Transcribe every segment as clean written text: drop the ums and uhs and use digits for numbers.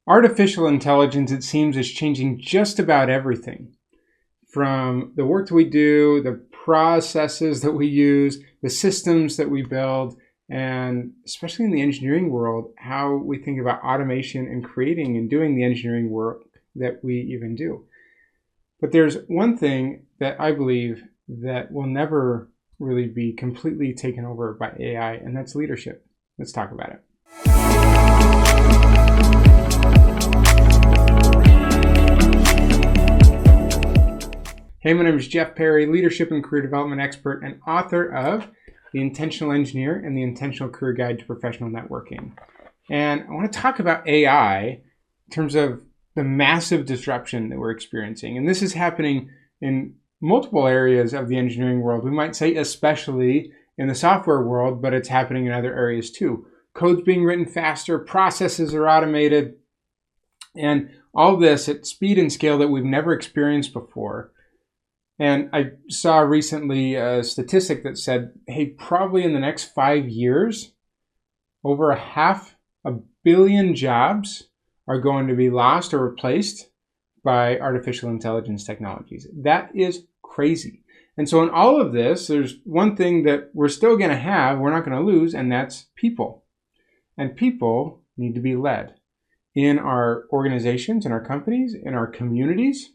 Artificial intelligence, it seems, is changing just about everything. From the work that we do, the processes that we use, the systems that we build, and especially in the engineering world, how we think about automation and creating and doing the engineering work that we even do. But there's one thing that I believe that will never really be completely taken over by AI, and that's leadership. Let's talk about it. Hey, my name is Jeff Perry, leadership and career development expert and author of The Intentional Engineer and The Intentional Career Guide to Professional Networking. And I want to talk about AI in terms of the massive disruption that we're experiencing. And this is happening in multiple areas of the engineering world. We might say especially in the software world, but it's happening in other areas too. Code's being written faster, processes are automated, and all this at speed and scale that we've never experienced before. And I saw recently a statistic that said, hey, probably in the next 5 years, over 500 million jobs are going to be lost or replaced by artificial intelligence technologies. That is crazy. And so in all of this, there's one thing that we're still going to have, we're not going to lose, and that's people. And people need to be led in our organizations, in our companies, in our communities,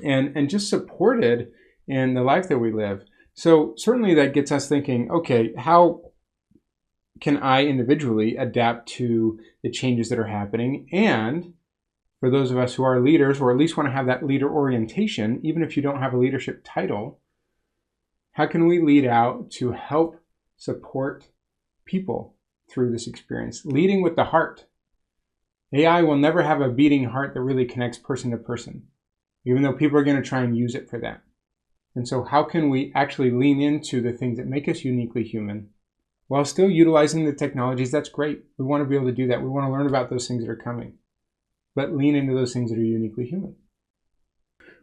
and just supported in the life that we live. So certainly that gets us thinking, okay, how can I individually adapt to the changes that are happening? And for those of us who are leaders, or at least want to have that leader orientation, even if you don't have a leadership title, how can we lead out to help support people through this experience? Leading with the heart. AI will never have a beating heart that really connects person to person, even though people are going to try and use it for that. And so how can we actually lean into the things that make us uniquely human while still utilizing the technologies? That's great. We want to be able to do that. We want to learn about those things that are coming, but lean into those things that are uniquely human.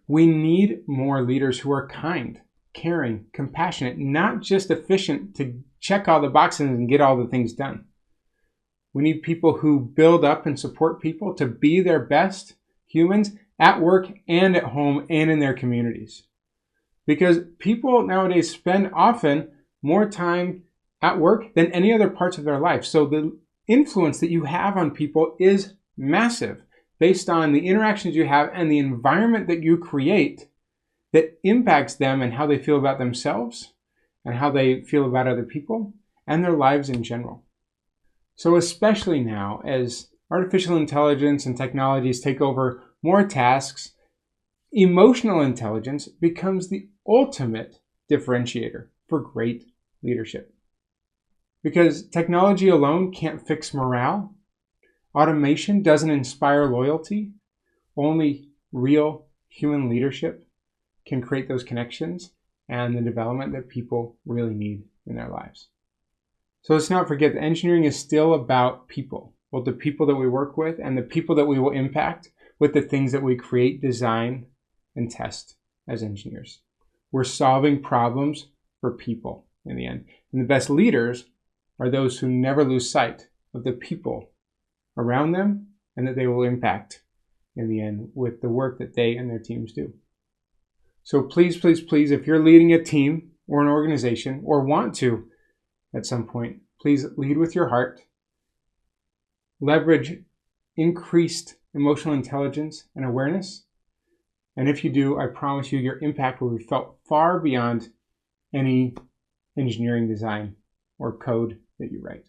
We need more leaders who are kind, caring, compassionate, not just efficient to check all the boxes and get all the things done. We need people who build up and support people to be their best humans at work and at home and in their communities. Because people nowadays spend often more time at work than any other parts of their life. So the influence that you have on people is massive based on the interactions you have and the environment that you create that impacts them and how they feel about themselves and how they feel about other people and their lives in general. So especially now, as artificial intelligence and technologies take over more tasks, emotional intelligence becomes the ultimate differentiator for great leadership. Because technology alone can't fix morale. Automation doesn't inspire loyalty. Only real human leadership can create those connections and the development that people really need in their lives. So let's not forget that engineering is still about people, both the people that we work with and the people that we will impact with the things that we create, design, and test as engineers. We're solving problems for people in the end. And the best leaders are those who never lose sight of the people around them and that they will impact in the end with the work that they and their teams do. So please, please, please, if you're leading a team or an organization or want to at some point, please lead with your heart. Leverage increased emotional intelligence and awareness. And if you do, I promise you your impact will be felt far beyond any engineering design or code that you write.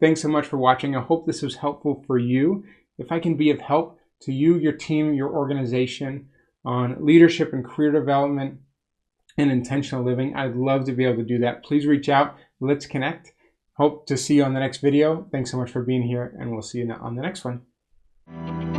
Thanks so much for watching. I hope this was helpful for you. If I can be of help to you, your team, your organization on leadership and career development and intentional living, I'd love to be able to do that. Please reach out. Let's connect. Hope to see you on the next video. Thanks so much for being here, and we'll see you on the next one.